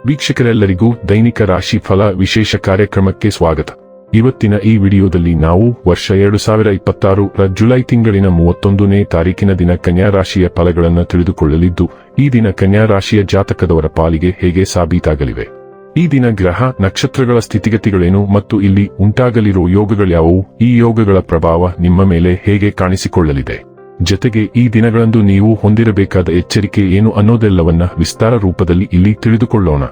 ವೀಕ್ಷಕರೆಲ್ಲರಿಗೂ ದೈನಿಕ ರಾಶಿ ಫಲ ವಿಶೇಷ ಕಾರ್ಯಕ್ರಮಕ್ಕೆ ಸ್ವಾಗತ. ಇವತ್ತಿನ ಈ ವಿಡಿಯೋದಲ್ಲಿ ನಾವು ವರ್ಷ 2026 ರ ಜುಲೈ ತಿಂಗಳಿನ 31ನೇ ತಾರೀಕಿನ ದಿನ ಕನ್ಯಾ ರಾಶಿಯ ಫಲಗಳನ್ನು ತಿಳಿದುಕೊಳ್ಳಲಿದ್ದು, ಈ ದಿನ ಕನ್ಯಾ ರಾಶಿಯ ಜಾತಕದವರ ಪಾಲಿಗೆ ಹೇಗೆ ಸಾಬೀತಾಗಲಿವೆ, ಈ ದಿನ ಗ್ರಹ ನಕ್ಷತ್ರಗಳ ಸ್ಥಿತಿಗತಿಗಳೇನು ಮತ್ತು ಇಲ್ಲಿ ಉಂಟಾಗಲಿರುವ ಯೋಗಗಳ್ಯಾವುವು, ಈ ಯೋಗಗಳ ಪ್ರಭಾವ ನಿಮ್ಮ ಮೇಲೆ ಹೇಗೆ ಕಾಣಿಸಿಕೊಳ್ಳಲಿದೆ, ಜೊತೆಗೆ ಈ ದಿನಗಳಂದು ನೀವು ಹೊಂದಿರಬೇಕಾದ ಎಚ್ಚರಿಕೆ ಏನು ಅನ್ನೋದೆಲ್ಲವನ್ನ ವಿಸ್ತಾರ ರೂಪದಲ್ಲಿ ಇಲ್ಲಿ ತಿಳಿದುಕೊಳ್ಳೋಣ.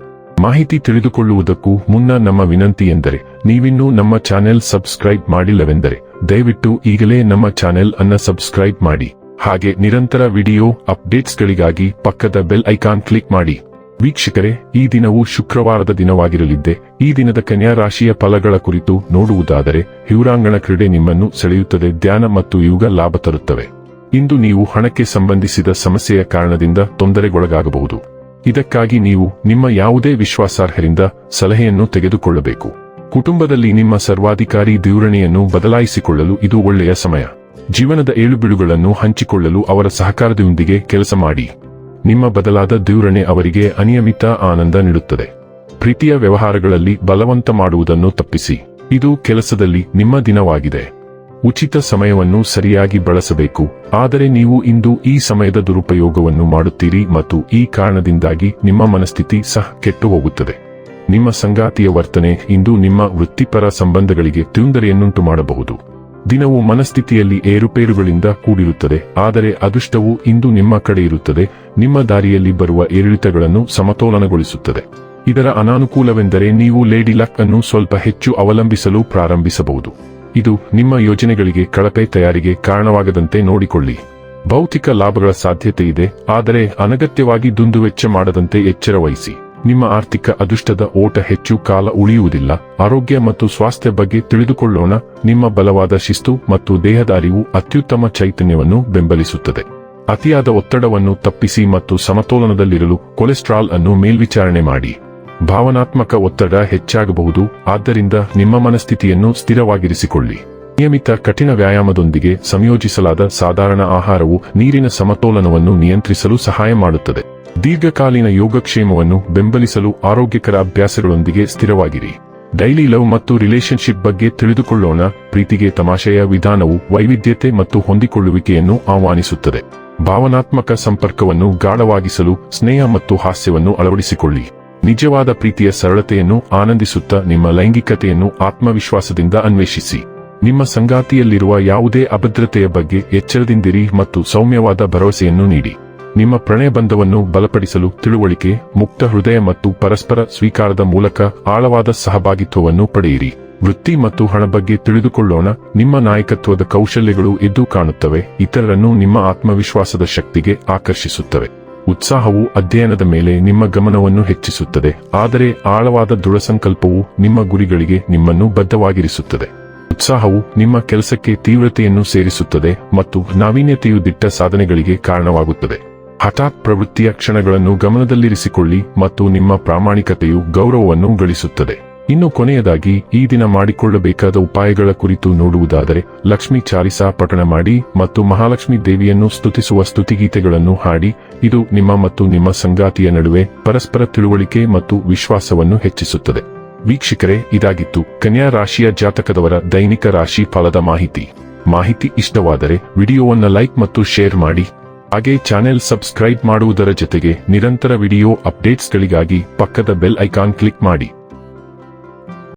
ಮಾಹಿತಿ ತಿಳಿದುಕೊಳ್ಳುವುದಕ್ಕೂ ಮುನ್ನ ನಮ್ಮ ವಿನಂತಿ ಎಂದರೆ, ನೀವಿನ್ನೂ ನಮ್ಮ ಚಾನೆಲ್ ಸಬ್ಸ್ಕ್ರೈಬ್ ಮಾಡಿಲ್ಲವೆಂದರೆ ದಯವಿಟ್ಟು ಈಗಲೇ ನಮ್ಮ ಚಾನೆಲ್ ಅನ್ನ ಸಬ್ಸ್ಕ್ರೈಬ್ ಮಾಡಿ. ಹಾಗೆ ನಿರಂತರ ವಿಡಿಯೋ ಅಪ್ಡೇಟ್ಸ್ಗಳಿಗಾಗಿ ಪಕ್ಕದ ಬೆಲ್ ಐಕಾನ್ ಕ್ಲಿಕ್ ಮಾಡಿ. ವೀಕ್ಷಕರೇ, ಈ ದಿನವು ಶುಕ್ರವಾರದ ದಿನವಾಗಿರಲಿದ್ದೆ. ಈ ದಿನದ ಕನ್ಯಾ ರಾಶಿಯ ಫಲಗಳ ಕುರಿತು ನೋಡುವುದಾದರೆ, ಹಿವರಾಂಗಣ ಕ್ರೀಡೆ ನಿಮ್ಮನ್ನು ಸೆಳೆಯುತ್ತದೆ, ಧ್ಯಾನ ಮತ್ತು ಯೋಗ ಲಾಭ ತರುತ್ತವೆ. ಇಂದು ನೀವು ಹಣಕ್ಕೆ ಸಂಬಂಧಿಸಿದ ಸಮಸ್ಯೆಯ ಕಾರಣದಿಂದ ತೊಂದರೆಗೊಳಗಾಗಬಹುದು. ಇದಕ್ಕಾಗಿ ನೀವು ನಿಮ್ಮ ಯಾವುದೇ ವಿಶ್ವಾಸಾರ್ಹರಿಂದ ಸಲಹೆಯನ್ನು ತೆಗೆದುಕೊಳ್ಳಬೇಕು. ಕುಟುಂಬದಲ್ಲಿ ನಿಮ್ಮ ಸರ್ವಾಧಿಕಾರಿ ಧೋರಣೆಯನ್ನು ಬದಲಾಯಿಸಿಕೊಳ್ಳಲು ಇದು ಒಳ್ಳೆಯ ಸಮಯ. ಜೀವನದ ಏಳುಬೀಳುಗಳನ್ನು ಹಂಚಿಕೊಳ್ಳಲು ಅವರ ಸಹಕಾರದೊಂದಿಗೆ ಕೆಲಸ ಮಾಡಿ. ನಿಮ್ಮ ಬದಲಾದ ಧೋರಣೆ ಅವರಿಗೆ ಅನಿಯಮಿತ ಆನಂದ ನೀಡುತ್ತದೆ. ಪ್ರೀತಿಯ ವ್ಯವಹಾರಗಳಲ್ಲಿ ಬಲವಂತ ಮಾಡುವುದನ್ನು ತಪ್ಪಿಸಿ. ಇದು ಕೆಲಸದಲ್ಲಿ ನಿಮ್ಮ ದಿನವಾಗಿದೆ. ಉಚಿತ ಸಮಯವನ್ನು ಸರಿಯಾಗಿ ಬಳಸಬೇಕು, ಆದರೆ ನೀವು ಇಂದು ಈ ಸಮಯದ ದುರುಪಯೋಗವನ್ನು ಮಾಡುತ್ತೀರಿ ಮತ್ತು ಈ ಕಾರಣದಿಂದಾಗಿ ನಿಮ್ಮ ಮನಸ್ಥಿತಿ ಸಹ ಕೆಟ್ಟು ಹೋಗುತ್ತದೆ. ನಿಮ್ಮ ಸಂಗಾತಿಯ ವರ್ತನೆ ಇಂದು ನಿಮ್ಮ ವೃತ್ತಿಪರ ಸಂಬಂಧಗಳಿಗೆ ತೊಂದರೆಯನ್ನುಂಟು ಮಾಡಬಹುದು. ದಿನವು ಮನಸ್ಥಿತಿಯಲ್ಲಿ ಏರುಪೇರುಗಳಿಂದ ಕೂಡಿರುತ್ತದೆ, ಆದರೆ ಅದೃಷ್ಟವು ಇಂದು ನಿಮ್ಮ ಕಡೆ ಇರುತ್ತದೆ. ನಿಮ್ಮ ದಾರಿಯಲ್ಲಿ ಬರುವ ಏರಿಳಿತಗಳನ್ನು ಸಮತೋಲನಗೊಳಿಸುತ್ತದೆ. ಇದರ ಅನಾನುಕೂಲವೆಂದರೆ ನೀವು ಲೇಡಿ ಲಕ್ ಅನ್ನು ಸ್ವಲ್ಪ ಹೆಚ್ಚು ಅವಲಂಬಿಸಲು ಪ್ರಾರಂಭಿಸಬಹುದು. ಇದು ನಿಮ್ಮ ಯೋಜನೆಗಳಿಗೆ ಕಳಪೆ ತಯಾರಿಗೆ ಕಾರಣವಾಗದಂತೆ ನೋಡಿಕೊಳ್ಳಿ. ಭೌತಿಕ ಲಾಭಗಳ ಸಾಧ್ಯತೆ ಇದೆ, ಆದರೆ ಅನಗತ್ಯವಾಗಿ ದುಂದುವೆಚ್ಚ ಮಾಡದಂತೆ ಎಚ್ಚರ ವಹಿಸಿ. ನಿಮ್ಮ ಆರ್ಥಿಕ ಅದೃಷ್ಟದ ಓಟ ಹೆಚ್ಚು ಕಾಲ ಉಳಿಯುವುದಿಲ್ಲ. ಆರೋಗ್ಯ ಮತ್ತು ಸ್ವಾಸ್ಥ್ಯ ಬಗ್ಗೆ ತಿಳಿದುಕೊಳ್ಳೋಣ. ನಿಮ್ಮ ಬಲವಾದ ಶಿಸ್ತು ಮತ್ತು ದೇಹದ ಅರಿವು ಅತ್ಯುತ್ತಮ ಚೈತನ್ಯವನ್ನು ಬೆಂಬಲಿಸುತ್ತದೆ. ಅತಿಯಾದ ಒತ್ತಡವನ್ನು ತಪ್ಪಿಸಿ ಮತ್ತು ಸಮತೋಲನದಲ್ಲಿರಲು ಕೊಲೆಸ್ಟ್ರಾಲ್ ಅನ್ನು ಮೇಲ್ವಿಚಾರಣೆ ಮಾಡಿ. ಭಾವನಾತ್ಮಕ ಒತ್ತಡ ಹೆಚ್ಚಾಗಬಹುದು, ಆದ್ದರಿಂದ ನಿಮ್ಮ ಮನಸ್ಥಿತಿಯನ್ನು ಸ್ಥಿರವಾಗಿರಿಸಿಕೊಳ್ಳಿ. ನಿಯಮಿತ ಕಠಿಣ ವ್ಯಾಯಾಮದೊಂದಿಗೆ ಸಂಯೋಜಿಸಲಾದ ಸಾಧಾರಣ ಆಹಾರವು ನೀರಿನ ಸಮತೋಲನವನ್ನು ನಿಯಂತ್ರಿಸಲು ಸಹಾಯ ಮಾಡುತ್ತದೆ. ದೀರ್ಘಕಾಲೀನ ಯೋಗಕ್ಷೇಮವನ್ನು ಬೆಂಬಲಿಸಲು ಆರೋಗ್ಯಕರ ಅಭ್ಯಾಸಗಳೊಂದಿಗೆ ಸ್ಥಿರವಾಗಿರಿ. ಡೈಲಿ ಲವ್ ಮತ್ತು ರಿಲೇಶನ್ಶಿಪ್ ಬಗ್ಗೆ ತಿಳಿದುಕೊಳ್ಳೋಣ. ಪ್ರೀತಿಗೆ ತಮಾಷೆಯ ವಿಧಾನವು ವೈವಿಧ್ಯತೆ ಮತ್ತು ಹೊಂದಿಕೊಳ್ಳುವಿಕೆಯನ್ನು ಆಹ್ವಾನಿಸುತ್ತದೆ. ಭಾವನಾತ್ಮಕ ಸಂಪರ್ಕವನ್ನು ಗಾಢವಾಗಿಸಲು ಸ್ನೇಹ ಮತ್ತು ಹಾಸ್ಯವನ್ನು ಅಳವಡಿಸಿಕೊಳ್ಳಿ. ನಿಜವಾದ ಪ್ರೀತಿಯ ಸರಳತೆಯನ್ನು ಆನಂದಿಸುತ್ತಾ ನಿಮ್ಮ ಲೈಂಗಿಕತೆಯನ್ನು ಆತ್ಮವಿಶ್ವಾಸದಿಂದ ಅನ್ವೇಷಿಸಿ. ನಿಮ್ಮ ಸಂಗಾತಿಯಲ್ಲಿರುವ ಯಾವುದೇ ಅಭದ್ರತೆಯ ಬಗ್ಗೆ ಎಚ್ಚರದಿಂದಿರಿ ಮತ್ತು ಸೌಮ್ಯವಾದ ಭರವಸೆಯನ್ನು ನೀಡಿ. ನಿಮ್ಮ ಪ್ರಣಯ ಬಂಧವನ್ನು ಬಲಪಡಿಸಲು ತಿಳುವಳಿಕೆ, ಮುಕ್ತ ಹೃದಯ ಮತ್ತು ಪರಸ್ಪರ ಸ್ವೀಕಾರದ ಮೂಲಕ ಆಳವಾದ ಸಹಭಾಗಿತ್ವವನ್ನು ಪಡೆಯಿರಿ. ವೃತ್ತಿ ಮತ್ತು ಹಣ ಬಗ್ಗೆ ತಿಳಿದುಕೊಳ್ಳೋಣ. ನಿಮ್ಮ ನಾಯಕತ್ವದ ಕೌಶಲ್ಯಗಳು ಎದ್ದು ಕಾಣುತ್ತವೆ, ಇತರರನ್ನು ನಿಮ್ಮ ಆತ್ಮವಿಶ್ವಾಸದ ಶಕ್ತಿಗೆ ಆಕರ್ಷಿಸುತ್ತವೆ. ಉತ್ಸಾಹವು ಅಧ್ಯಯನದ ಮೇಲೆ ನಿಮ್ಮ ಗಮನವನ್ನು ಹೆಚ್ಚಿಸುತ್ತದೆ, ಆದರೆ ಆಳವಾದ ದೃಢಸಂಕಲ್ಪವು ನಿಮ್ಮ ಗುರಿಗಳಿಗೆ ನಿಮ್ಮನ್ನು ಬದ್ಧವಾಗಿರಿಸುತ್ತದೆ. ಉತ್ಸಾಹವು ನಿಮ್ಮ ಕೆಲಸಕ್ಕೆ ತೀವ್ರತೆಯನ್ನು ಸೇರಿಸುತ್ತದೆ ಮತ್ತು ನಾವೀನ್ಯತೆಯು ದಿಟ್ಟ ಸಾಧನೆಗಳಿಗೆ ಕಾರಣವಾಗುತ್ತದೆ. ಹಠಾತ್ ಪ್ರವೃತ್ತಿಯ ಕ್ಷಣಗಳನ್ನು ಗಮನದಲ್ಲಿರಿಸಿಕೊಳ್ಳಿ ಮತ್ತು ನಿಮ್ಮ ಪ್ರಾಮಾಣಿಕತೆಯು ಗೌರವವನ್ನು ಗಳಿಸುತ್ತದೆ. ಇನ್ನು ಕೊನೆಯದಾಗಿ, ಈ ದಿನ ಮಾಡಿಕೊಳ್ಳಬೇಕಾದ ಉಪಾಯಗಳ ಕುರಿತು ನೋಡುವುದಾದರೆ, ಲಕ್ಷ್ಮೀ ಚಾಲಿಸಾ ಪಠಣ ಮಾಡಿ ಮತ್ತು ಮಹಾಲಕ್ಷ್ಮೀ ದೇವಿಯನ್ನು ಸ್ತುತಿಸುವ ಸ್ತುತಿಗೀತೆಗಳನ್ನು ಹಾಡಿ. ಇದು ನಿಮ್ಮ ಮತ್ತು ನಿಮ್ಮ ಸಂಗಾತಿಯ ನಡುವೆ ಪರಸ್ಪರ ತಿಳುವಳಿಕೆ ಮತ್ತು ವಿಶ್ವಾಸವನ್ನು ಹೆಚ್ಚಿಸುತ್ತದೆ. ವೀಕ್ಷಕರೇ, ಇದಾಗಿತ್ತು ಕನ್ಯಾ ರಾಶಿಯ ಜಾತಕದವರ ದೈನಿಕ ರಾಶಿ ಫಲದ ಮಾಹಿತಿ ಇಷ್ಟವಾದರೆ ವಿಡಿಯೋವನ್ನು ಲೈಕ್ ಮತ್ತು ಶೇರ್ ಮಾಡಿ. ಹಾಗೆ ಚಾನೆಲ್ ಸಬ್ಸ್ಕ್ರೈಬ್ ಮಾಡುವುದರ ಜೊತೆಗೆ ನಿರಂತರ ವಿಡಿಯೋ ಅಪ್ಡೇಟ್ಸ್ಗಳಿಗಾಗಿ ಪಕ್ಕದ ಬೆಲ್ ಐಕಾನ್ ಕ್ಲಿಕ್ ಮಾಡಿ.